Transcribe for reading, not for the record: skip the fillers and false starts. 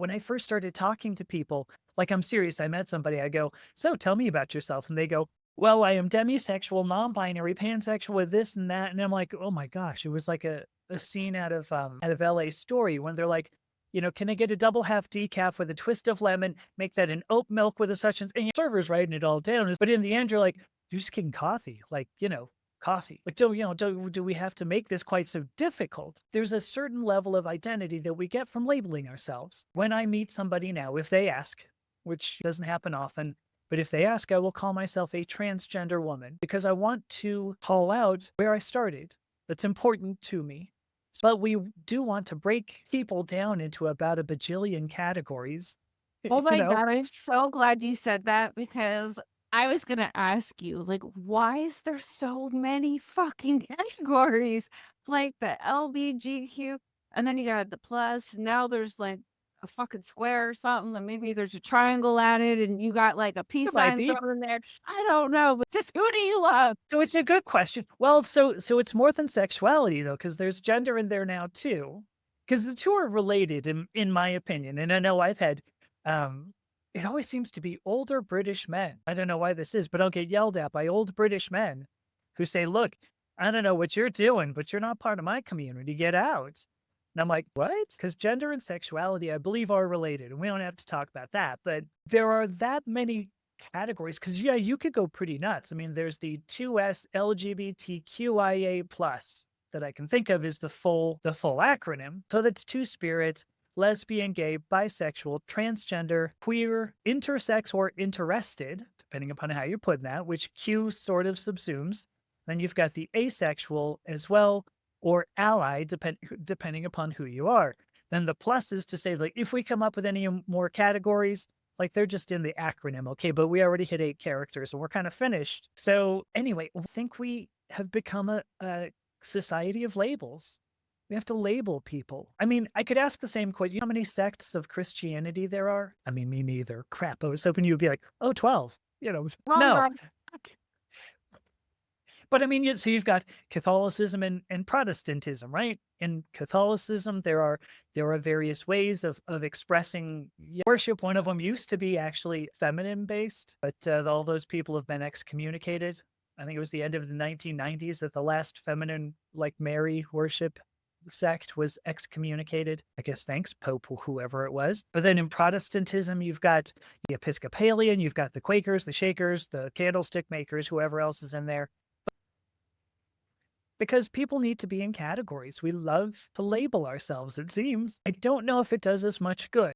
When I first started talking to people, like I'm serious, I met somebody, I go, "So tell me about yourself." And they go, "Well, I am demisexual, non-binary, pansexual with this and that." And I'm like, "Oh my gosh." It was like a scene out of LA Story when they're like, "Can I get a double half decaf with a twist of lemon, make that an oat milk with a such and your server's writing it all down. But in the end, you're like, you're just getting coffee. Like, coffee. Like, do we have to make this quite so difficult? There's a certain level of identity that we get from labeling ourselves. When I meet somebody now, if they ask, which doesn't happen often, but if they ask, I will call myself a transgender woman because I want to call out where I started. That's important to me. But we do want to break people down into about a bajillion categories, Oh you my know? god, I'm so glad you said that because I was gonna ask you, like, why is there so many fucking categories? Like the LBGQ, and then you got the plus, now there's like a fucking square or something, and maybe there's a triangle added, and you got like a peace It might sign be. thrown in there. I don't know, but just who do you love? So it's a good question. Well, so it's more than sexuality though, because there's gender in there now too. Because the two are related in my opinion. And I know I've had um it always seems to be older British men. I don't know why this is, but I'll get yelled at by old British men who say, "Look, I don't know what you're doing, but you're not part of my community. Get out." And I'm like, "What?" Because gender and sexuality, I believe, are related. And we don't have to talk about that. But there are that many categories, because yeah, you could go pretty nuts. I mean, there's the 2S LGBTQIA plus that I can think of is the full acronym. So that's two spirits, lesbian, gay, bisexual, transgender, queer, intersex, or interested, depending upon how you're putting that, which Q sort of subsumes. Then you've got the asexual as well, or ally, depending upon who you are. Then the plus is to say, like, if we come up with any more categories, like, they're just in the acronym, okay, but we already hit 8 characters, and we're kinda finished. So, anyway, I think we have become a society of labels. We have to label people. I mean, I could ask the same question. You know how many sects of Christianity there are? I mean, me neither. Crap, I was hoping you would be like, "Oh, 12." Wrong No. girl. But I mean, so you've got Catholicism and Protestantism, right? In Catholicism, there are various ways of expressing worship. One of them used to be actually feminine based, but all those people have been excommunicated. I think it was the end of the 1990s that the last feminine, like Mary worship sect was excommunicated. I guess thanks, Pope, whoever it was. But then in Protestantism, you've got the Episcopalian, you've got the Quakers, the Shakers, the candlestick makers, whoever else is in there, because people need to be in categories. We love to label ourselves, it seems. I don't know if it does us much good.